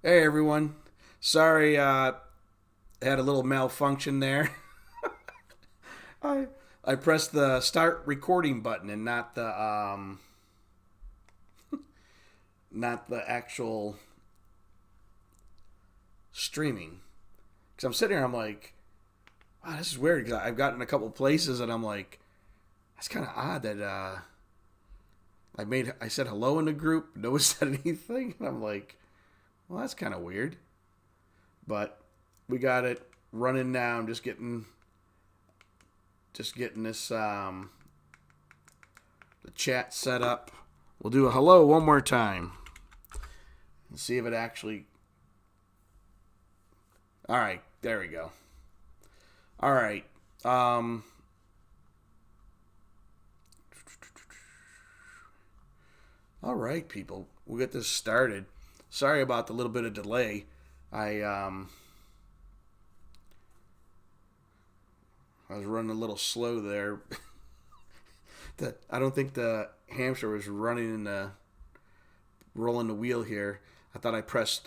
Hey everyone. Sorry, had a little malfunction there. I I pressed the start recording button and not the actual streaming. Cuz I'm sitting here I'm like, wow, this is weird cuz I've gotten a couple places and I'm like, that's kind of odd that I said hello in the group, no one said anything and I'm like, well, that's kind of weird. But we got it running now. I'm just getting this the chat set up. We'll do a hello one more time and see if it actually. All right, there we go. All right. Um, all right, people. We'll get this started. Sorry about the little bit of delay. I um, I was running a little slow there. I don't think the hamster was running in the rolling the wheel here. I thought I pressed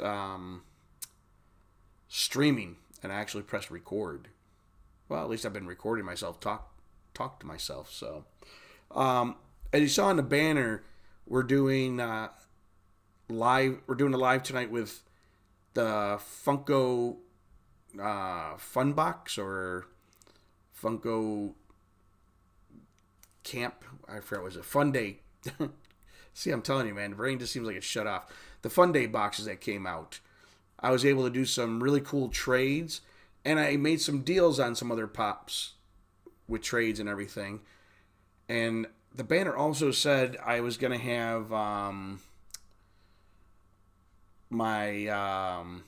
streaming and I actually pressed record. Well, at least I've been recording myself talk to myself. So, as you saw in the banner, we're doing live. We're doing a live tonight with the Funko Fun Box or Funko Camp. I forgot, was it Funday? See, I'm telling you, man, the brain just seems like it's shut off. The Funday boxes that came out, I was able to do some really cool trades, and I made some deals on some other pops with trades and everything. And the banner also said I was gonna have my oh,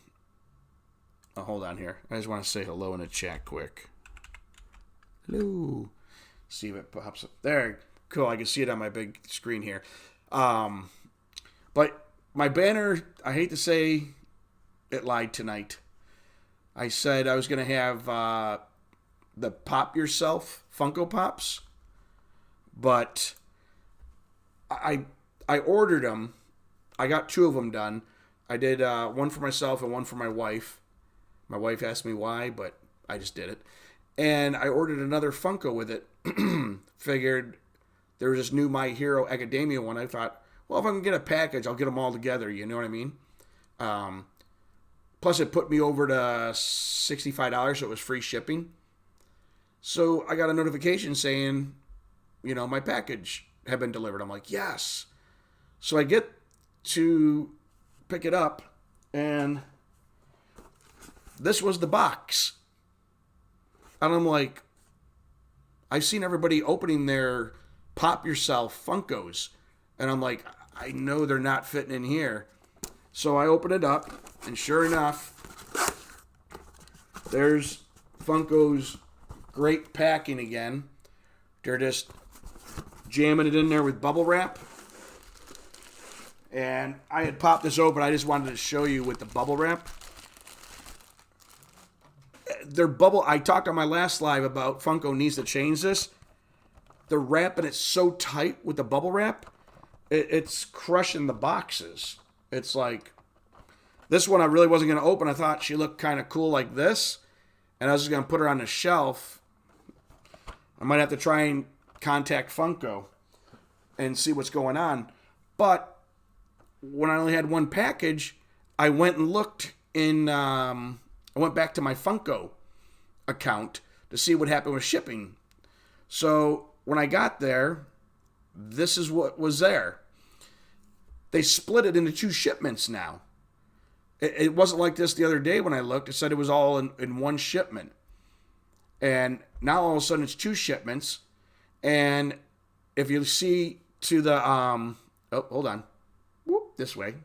hold on here. I just want to say hello in the chat quick. Hello. See if it pops up there. Cool. I can see it on my big screen here. Um, but my banner, I hate to say, it lied tonight. I said I was gonna have the Pop Yourself Funko Pops, but I I ordered them. I got two of them done. I did one for myself and one for my wife. My wife asked me why, but I just did it. And I ordered another Funko with it. Figured there was this new My Hero Academia one. I thought, well, if I can get a package, I'll get them all together. You know what I mean? Um, Plus, it put me over to $65, so it was free shipping. So I got a notification saying, my package had been delivered. I'm like, yes. So I get to pick it up, and this was the box. And I'm like, I've seen everybody opening their Pop Yourself Funkos. And I'm like, I know they're not fitting in here. So I open it up, and sure enough, there's Funko's great packing again. They're just jamming it in there with bubble wrap. And I had popped this open. I just wanted to show you with the bubble wrap. I talked on my last live about Funko needs to change this. They're wrapping it so tight with the bubble wrap, it's crushing the boxes. It's like, this one I really wasn't going to open. I thought she looked kind of cool like this, and I was just going to put her on the shelf. I might have to try and contact Funko and see what's going on. But when I only had one package, I went and looked I went back to my Funko account to see what happened with shipping. So when I got there, this is what was there. They split it into two shipments now. It wasn't like this the other day when I looked. It said it was all in one shipment. And now all of a sudden it's two shipments. And if you see to the, oh, hold on. Whoop, this way.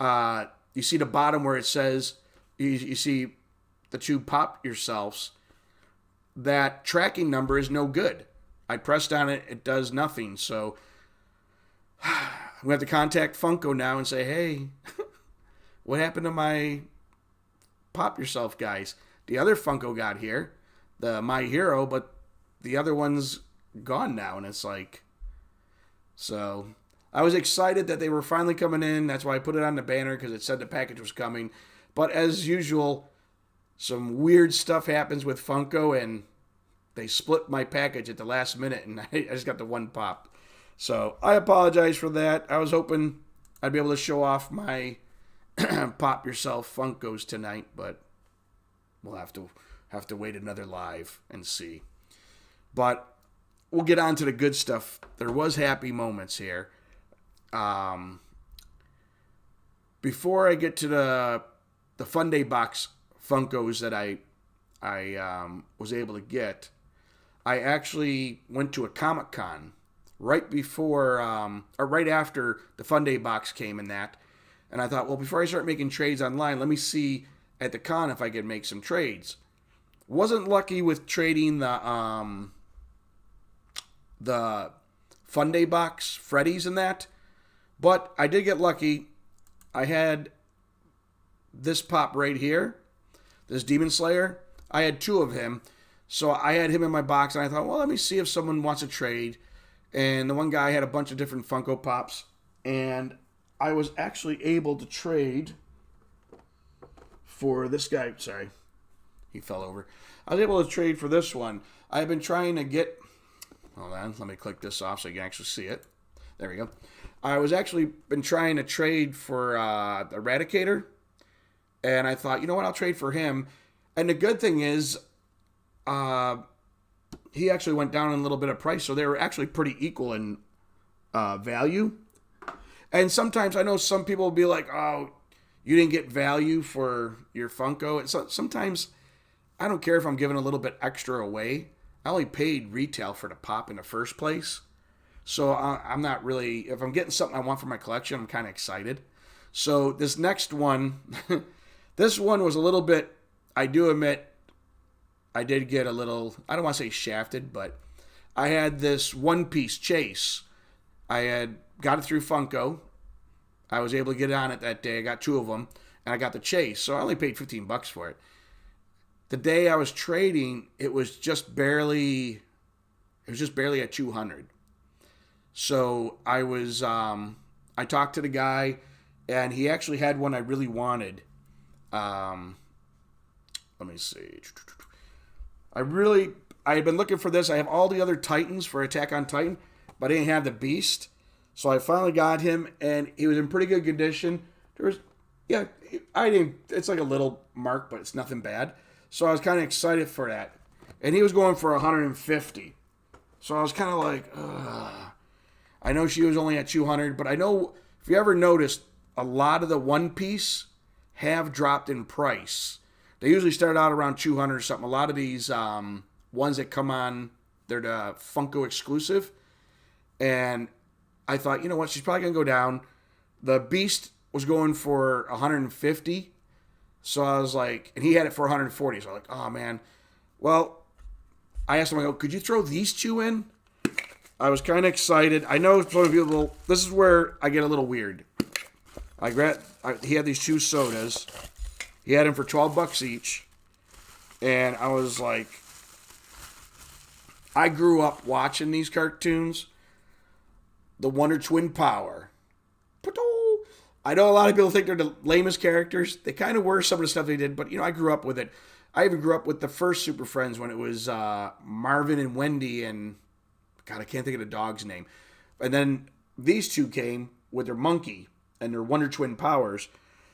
You see the bottom where it says, you see the two Pop Yourselves. That tracking number is no good. I pressed on it. It does nothing. So we have to contact Funko now and say, hey, what happened to my Pop Yourself guys? The other Funko got here, the My Hero, but the other one's gone now. And it's like, so I was excited that they were finally coming in. That's why I put it on the banner, because it said the package was coming. But as usual, some weird stuff happens with Funko, and they split my package at the last minute, and I just got the one pop. So I apologize for that. I was hoping I'd be able to show off my Pop Yourself Funkos tonight, but we'll have to wait another live and see. But we'll get on to the good stuff. There was happy moments here. Before I get to the Funday Box Funkos that I was able to get, I actually went to a Comic-Con right before, or right after the Funday Box came in that. And I thought, well, before I start making trades online, let me see at the con if I could make some trades. Wasn't lucky with trading the Funday Box Freddy's and that. But I did get lucky. I had this pop right here, this Demon Slayer. I had two of him. So I had him in my box, and I thought, well, let me see if someone wants to trade. And the one guy had a bunch of different Funko Pops. And I was actually able to trade for this guy. Sorry, he fell over. I was able to trade for this one. I've been trying to get... Hold on, let me click this off so you can actually see it. There we go. I was actually been trying to trade for the Eradicator, and I thought, you know what, I'll trade for him. And the good thing is, he actually went down in a little bit of price, so they were actually pretty equal in value. And sometimes I know some people will be like, oh, you didn't get value for your Funko. And so sometimes I don't care if I'm giving a little bit extra away. I only paid retail for the pop in the first place. So I'm not really, if I'm getting something I want for my collection, I'm kind of excited. So this next one, this one was a little bit, I do admit, I did get a little, I don't want to say shafted, but I had this One Piece chase. I had got it through Funko. I was able to get it on it that day. I got two of them, and I got the chase. So I only paid $15 for it. The day I was trading, it was just barely at 200. So I was, I talked to the guy, and he actually had one I really wanted. Let me see. I had been looking for this. I have all the other Titans for Attack on Titan, but I didn't have the Beast. So I finally got him, and he was in pretty good condition. It's like a little mark, but it's nothing bad. So I was kind of excited for that. And he was going for 150. So I was kind of like, ugh. I know she was only at 200, but I know, if you ever noticed, a lot of the One Piece have dropped in price. They usually start out around 200 or something. A lot of these ones that come on, they're the Funko exclusive. And I thought, you know what, she's probably going to go down. The Beast was going for 150. So I was like, and he had it for 140. So I was like, oh, man. Well, I asked him, I go, could you throw these two in? I was kind of excited. I know some people, this is where I get a little weird. He had these two sodas. He had them for $12 each. And I was like, I grew up watching these cartoons. The Wonder Twin Power. I know a lot of people think they're the lamest characters. They kind of were, some of the stuff they did, but, I grew up with it. I even grew up with the first Super Friends when it was Marvin and Wendy and, God, I can't think of the dog's name. And then these two came with their monkey and their Wonder Twin Powers.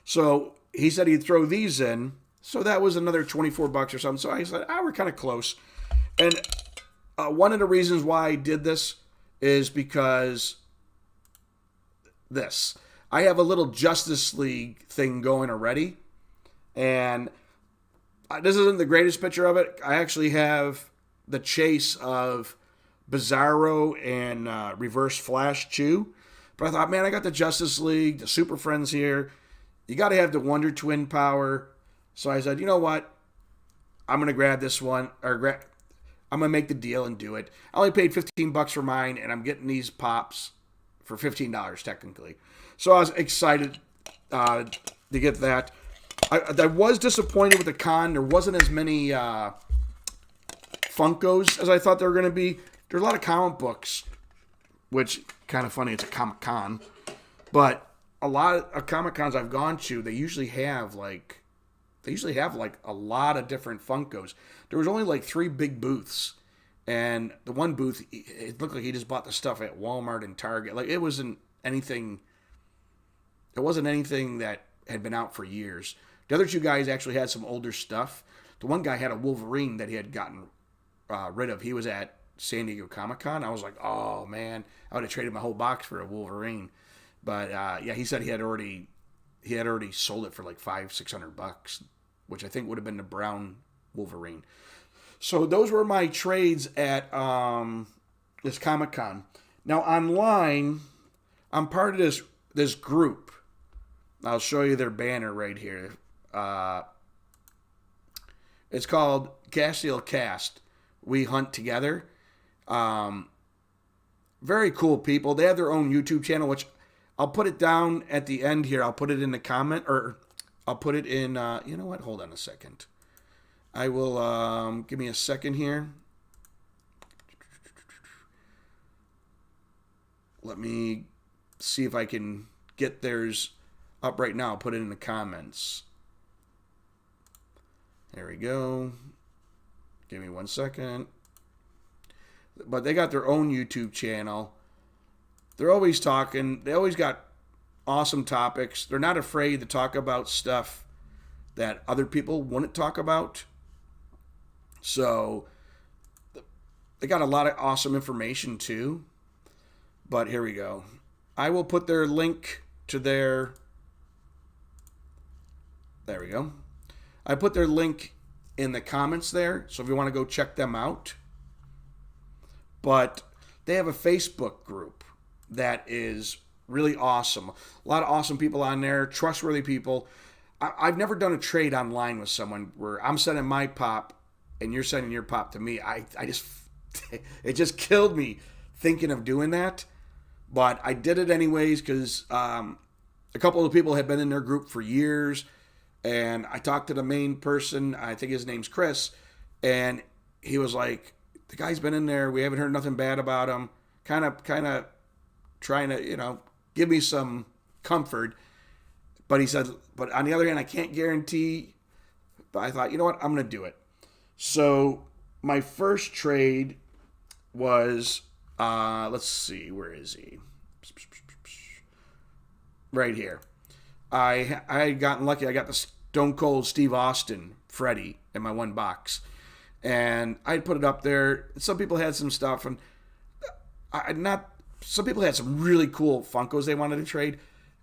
So he said he'd throw these in. So that was another $24 or something. So I said, we're kind of close. And one of the reasons why I did this is because I have a little Justice League thing going already. And this isn't the greatest picture of it. I actually have the chase of Bizarro and Reverse Flash Chew. But I thought, man, I got the Justice League, the Super Friends here. You got to have the Wonder Twin Power. So I said, you know what? I'm going to grab this one. I'm going to make the deal and do it. I only paid $15 for mine, and I'm getting these pops for $15 technically. So I was excited to get that. I was disappointed with the con. There wasn't as many Funkos as I thought there were going to be. There's a lot of comic books which kind of funny. It's a Comic Con, but a lot of Comic Cons I've gone to, they usually have like a lot of different Funkos. There was only like 3 big booths, and the one booth, it looked like he just bought the stuff at Walmart and Target. Like it wasn't anything. It wasn't anything that had been out for years. The other 2 guys actually had some older stuff. The one guy had a Wolverine that he had gotten rid of. He was at San Diego Comic Con. I was like, oh man, I would have traded my whole box for a Wolverine. But yeah, he said he had already sold it for like $500-600, which I think would have been the brown Wolverine. So those were my trades at this Comic Con. Now online, I'm part of this group. I'll show you their banner right here. It's called Castiel Cast. We hunt together. Very cool people. They have their own YouTube channel, which I'll put it down at the end here. I'll put it in the comment, or I'll put it in, you know what? Hold on a second. I will, give me a second here. Let me see if I can get theirs up right now. I'll put it in the comments. There we go. Give me 1 second. But they got their own YouTube channel. They're always talking. They always got awesome topics. They're not afraid to talk about stuff that other people wouldn't talk about. So they got a lot of awesome information too. But here we go. I will put their link to their... There we go. I put their link in the comments there, so if you want to go check them out. But they have a Facebook group that is really awesome. A lot of awesome people on there, trustworthy people. I've never done a trade online with someone where I'm sending my pop and you're sending your pop to me. I just, it just killed me thinking of doing that. But I did it anyways because a couple of people had been in their group for years. And I talked to the main person, I think his name's Chris, and he was like, the guy's been in there, we haven't heard nothing bad about him, kind of trying to, give me some comfort. But he said, but on the other hand, I can't guarantee, but I thought, you know what, I'm going to do it. So my first trade was, let's see, where is he? Right here. I had gotten lucky. I got the Stone Cold Steve Austin Freddy in my one box. And I'd put it up there. Some people had some stuff. And some people had some really cool Funkos they wanted to trade.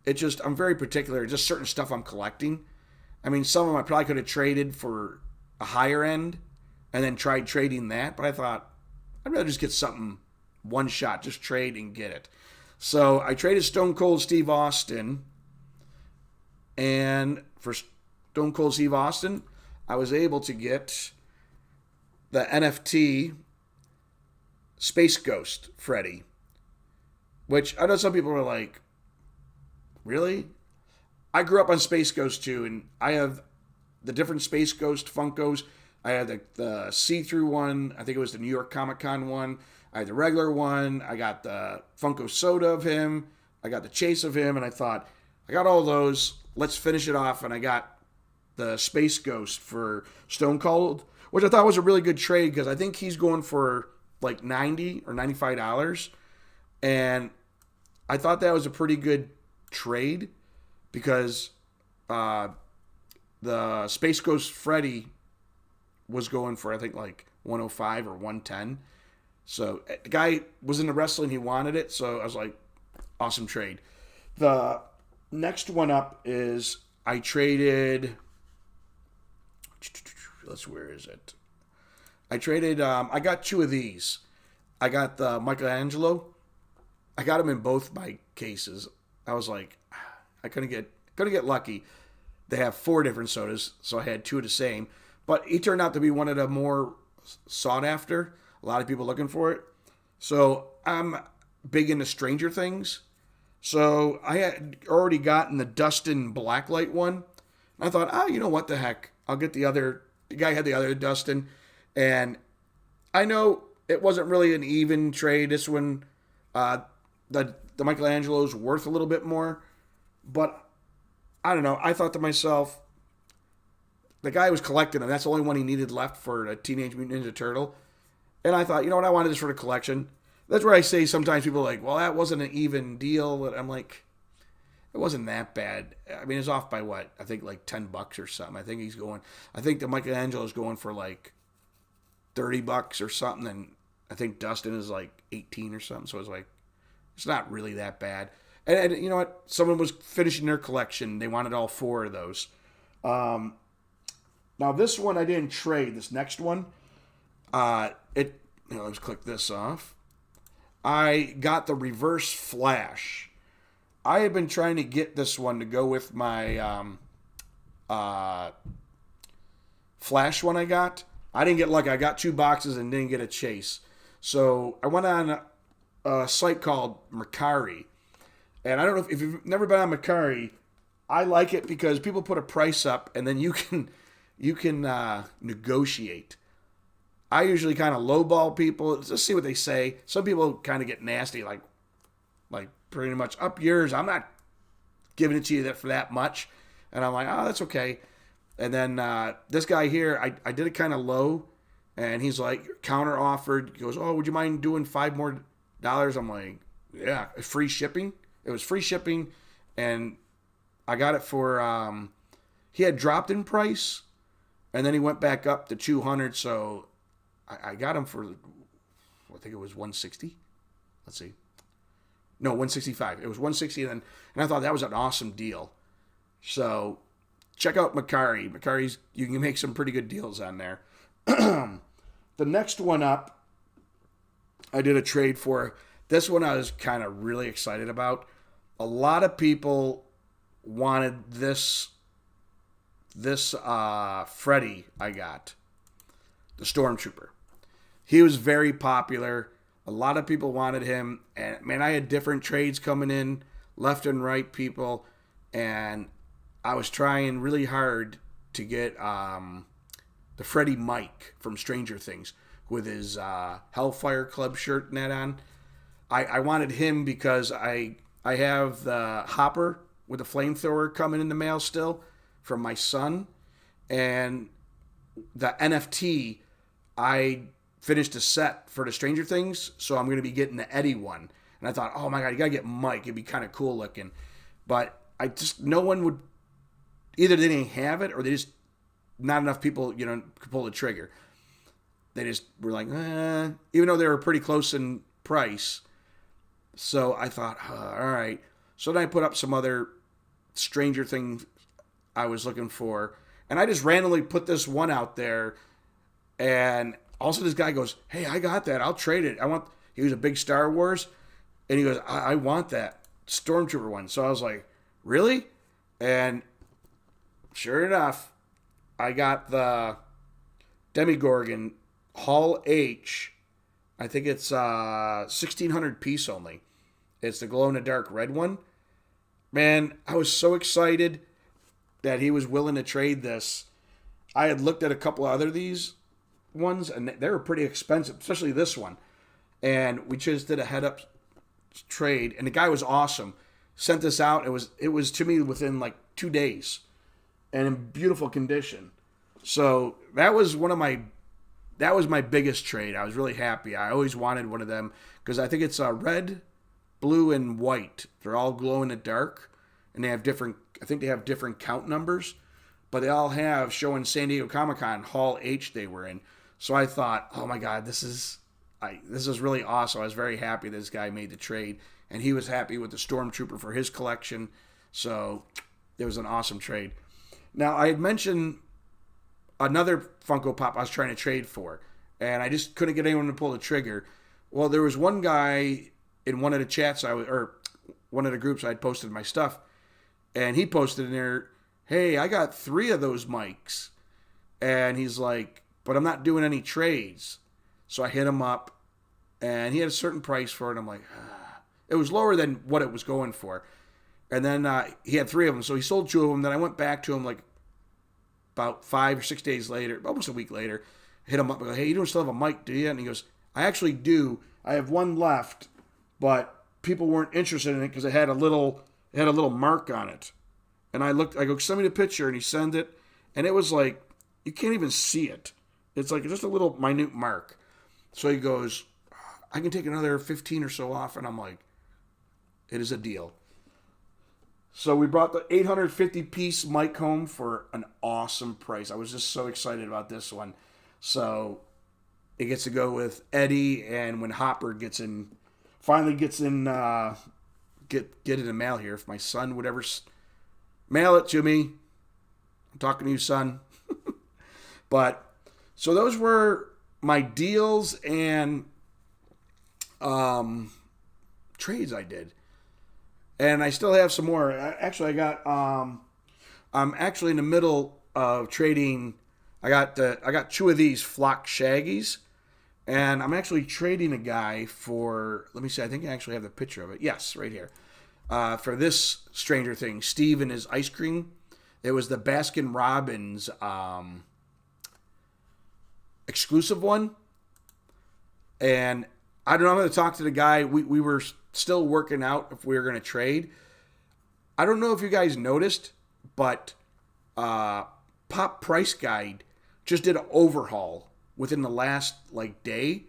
I'm very particular. Just certain stuff I'm collecting. I mean, some of them I probably could have traded for a higher end and then tried trading that. But I thought, I'd rather just get something one shot. Just trade and get it. So I traded Stone Cold Steve Austin. And for Stone Cold Steve Austin, I was able to get the NFT Space Ghost Freddy. Which I know some people were like, really? I grew up on Space Ghost too, and I have the different Space Ghost Funkos. I had the see-through one. I think it was the New York Comic Con one. I had the regular one. I got the Funko Soda of him. I got the Chase of him, and I thought, I got all those. Let's finish it off. And I got the Space Ghost for Stone Cold, which I thought was a really good trade because I think he's going for like $90 or $95. And I thought that was a pretty good trade because the Space Ghost Freddy was going for, I think, like 105 or 110. So the guy was into wrestling. He wanted it. So I was like, awesome trade. The next one up is I traded. Where is it? I traded. I got 2 of these. I got the Michelangelo. I got them in both my cases. I was like, I couldn't get lucky. They have 4 different sodas, so I had 2 of the same. But he turned out to be one of the more sought after. A lot of people looking for it. So I'm big into Stranger Things. So I had already gotten the Dustin Blacklight one. And I thought, you know what the heck? I'll get the other. The guy had the other Dustin. And I know it wasn't really an even trade. This one, the Michelangelo's worth a little bit more, but I don't know. I thought to myself, the guy was collecting them. That's the only one he needed left for a Teenage Mutant Ninja Turtle. And I thought, you know what, I wanted this for the collection. That's where I say sometimes people are like, well, that wasn't an even deal. And I'm like, it wasn't that bad. I mean, it's off by what? I think like $10 or something. I think the Michelangelo's going for like $30 or something. And I think Dustin is like 18 or something. So it's like, it's not really that bad. And you know what? Someone was finishing their collection. They wanted all 4 of those. Now this one I didn't trade. This next one, let's click this off. I got the Reverse Flash. I had been trying to get this one to go with my Flash one I got. I didn't get lucky. I got 2 boxes and didn't get a chase. So I went on a site called Mercari. And I don't know if you've never been on Mercari. I like it because people put a price up and then you can negotiate. I usually kind of lowball people. Just see what they say. Some people kind of get nasty, like pretty much up yours. I'm not giving it to you for that much. And I'm like, oh, that's okay. And then this guy here, I did it kind of low. And he's like, counter offered. He goes, oh, would you mind doing $5 more? I'm like, yeah, free shipping. It was free shipping. And I got it for, he had dropped in price. And then he went back up to 200. So I got him for, I think it was 160. Let's see. No, 165. It was 160, and I thought that was an awesome deal. So check out Mercari. Mercari's, you can make some pretty good deals on there. The next one up, I did a trade for. This one I was kind of really excited about. A lot of people wanted this Freddy I got, the Stormtrooper. He was very popular. A lot of people wanted him. And, man, I had different trades coming in, left and right people. And I was trying really hard to get the Freddy Mike from Stranger Things with his Hellfire Club shirt and that on. I wanted him because I have the Hopper with the flamethrower coming in the mail still from my son. And the NFT, I finished a set for the Stranger Things, so I'm going to be getting the Eddie one. And I thought, oh my God, you got to get Mike. It'd be kind of cool looking. But no one would, either they didn't have it or they just, not enough people, could pull the trigger. They just were like, even though they were pretty close in price. So I thought, all right. So then I put up some other Stranger Things I was looking for. And I just randomly put this one out there. And also this guy goes, hey, I got that. I'll trade it. He was a big Star Wars. And he goes, I want that Stormtrooper one. So I was like, really? And sure enough, I got the Demogorgon Hall H. I think it's 1,600 piece only. It's the glow-in-the-dark red one. Man, I was so excited that he was willing to trade this. I had looked at a couple of other these ones, and they were pretty expensive, especially this one. And we just did a head-up trade, and the guy was awesome. Sent this out. It was to me within like 2 days, and in beautiful condition. So that was my biggest trade. I was really happy. I always wanted one of them because I think it's red, blue, and white. They're all glow in the dark, and they have different. I think they have different count numbers, but they all have showing San Diego Comic-Con Hall H they were in. So I thought, oh my God, this is really awesome. I was very happy this guy made the trade, and he was happy with the Stormtrooper for his collection. So it was an awesome trade. Now, I had mentioned another Funko Pop I was trying to trade for, and I just couldn't get anyone to pull the trigger. Well, there was one guy in one of the chats or one of the groups I had posted my stuff, and he posted in there, hey, I got 3 of those mics. And he's like, but I'm not doing any trades. So I hit him up, and he had a certain price for it. I'm like, It was lower than what it was going for. And then he had 3 of them, so he sold 2 of them. Then I went back to him like about 5 or 6 days later, almost a week later, hit him up and go, hey, you don't still have a mic, do you? And he goes, I actually do. I have one left, but people weren't interested in it because it had a little mark on it. And I go, send me the picture, and he sent it, and it was like, you can't even see it. It's like just a little minute mark. So he goes, I can take another 15 or so off, and I'm like, it is a deal. So we brought the 850-piece mic home for an awesome price. I was just so excited about this one. So it gets to go with Eddie, and when Hopper finally gets in, get it in the mail here. If my son would ever mail it to me, I'm talking to you, son. But so those were my deals and trades I did. And I still have some more. I got. I'm actually in the middle of trading. I got 2 of these flock shaggies, and I'm actually trading a guy for. Let me see. I think I actually have the picture of it. Yes, right here. For this Stranger Things, Steve and his ice cream. It was the Baskin Robbins exclusive one, and I don't know. I'm going to talk to the guy. We were still working out if we were going to trade. I don't know if you guys noticed, but Pop Price Guide just did an overhaul within the last day.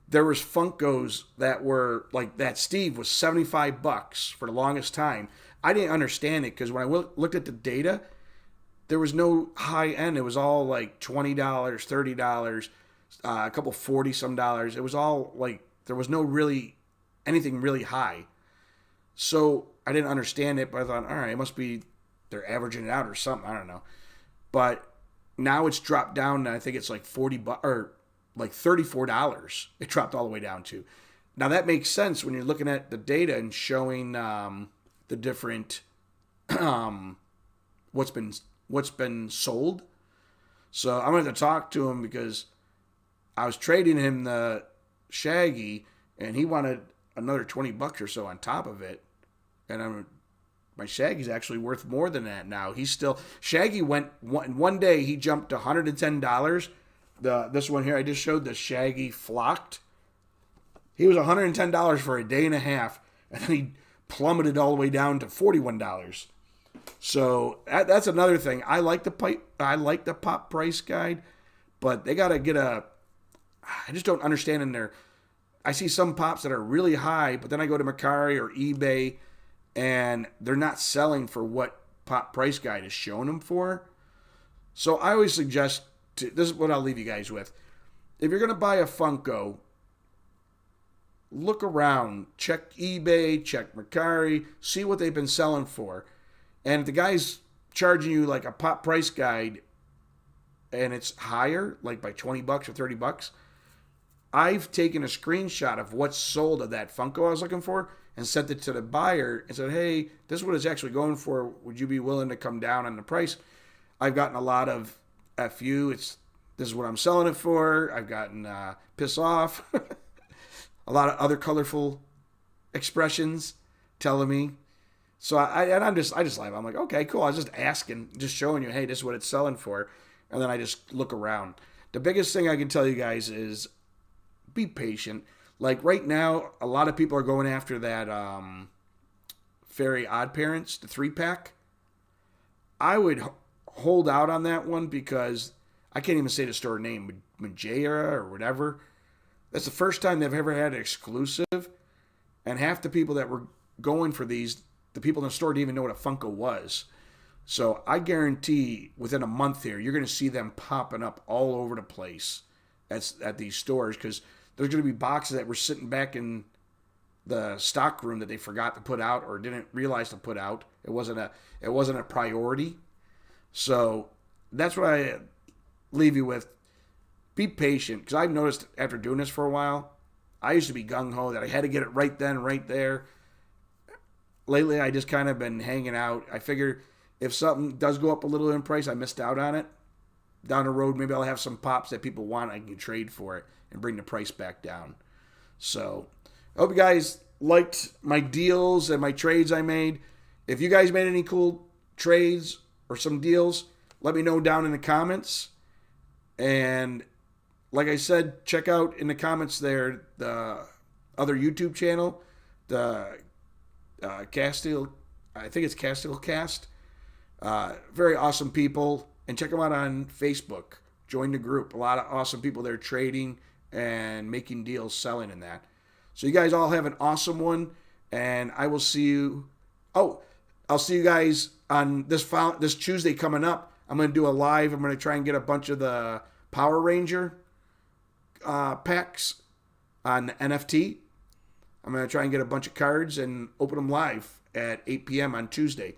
There was Funkos that were like that. Steve was $75 for the longest time. I didn't understand it because when I looked at the data, there was no high end. It was all like $20, $30, a couple 40 some dollars. It was all like there was no really anything really high. So I didn't understand it, but I thought, all right, it must be they're averaging it out or something. I don't know. But now it's dropped down to, I think it's like $40 or like $34. It dropped all the way down to. Now that makes sense when you're looking at the data and showing the different what's been sold. So I'm going to have to talk to him because I was trading him the Shaggy and he wanted another $20 or so on top of it. And my Shaggy's actually worth more than that now. Shaggy went one day, he jumped to $110. This one here I just showed, the Shaggy Flocked. He was $110 for a day and a half, and then he plummeted all the way down to $41. So that's another thing. I like the Pop Price Guide, but they gotta get I just don't understand in there. I see some pops that are really high, but then I go to Mercari or eBay, and they're not selling for what Pop Price Guide is showing them for. So I always suggest, this is what I'll leave you guys with. If you're going to buy a Funko, look around, check eBay, check Mercari, see what they've been selling for. And if the guy's charging you like a Pop Price Guide and it's higher, like by $20 or $30, I've taken a screenshot of what's sold of that Funko I was looking for and sent it to the buyer and said, hey, this is what it's actually going for. Would you be willing to come down on the price? I've gotten a lot of FU. This is what I'm selling it for. I've gotten piss off. A lot of other colorful expressions telling me. So I just laugh. I'm like, okay, cool. I was just asking, just showing you, hey, this is what it's selling for. And then I just look around. The biggest thing I can tell you guys is be patient. Like right now, a lot of people are going after that Fairy Odd Parents, the 3-pack. I would hold out on that one because I can't even say the store name, Majera or whatever. That's the first time they've ever had an exclusive. And half the people that were going for these, the people in the store didn't even know what a Funko was. So I guarantee within a month here, you're going to see them popping up all over the place at these stores because there's going to be boxes that were sitting back in the stock room that they forgot to put out or didn't realize to put out. It wasn't a priority. So that's what I leave you with. Be patient because I've noticed after doing this for a while, I used to be gung-ho that I had to get it right then, right there. Lately, I just kind of been hanging out. I figure if something does go up a little in price, I missed out on it. Down the road, maybe I'll have some pops that people want. I can trade for it and bring the price back down. So I hope you guys liked my deals and my trades I made. If you guys made any cool trades or some deals, let me know down in the comments. And like I said, check out in the comments there the other YouTube channel. the Castile, I think it's Castile Cast. Very awesome people. And check them out on Facebook. Join the group. A lot of awesome people there trading and making deals, selling in that. So you guys all have an awesome one. And I will see you. Oh, I'll see you guys on this Tuesday coming up. I'm going to do a live. I'm going to try and get a bunch of the Power Ranger packs on NFT. I'm going to try and get a bunch of cards and open them live at 8 p.m. on Tuesday.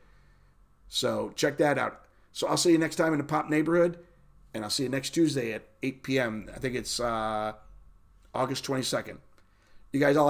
So check that out. So I'll see you next time in the Pop neighborhood, and I'll see you next Tuesday at 8 p.m. I think it's August 22nd. You guys all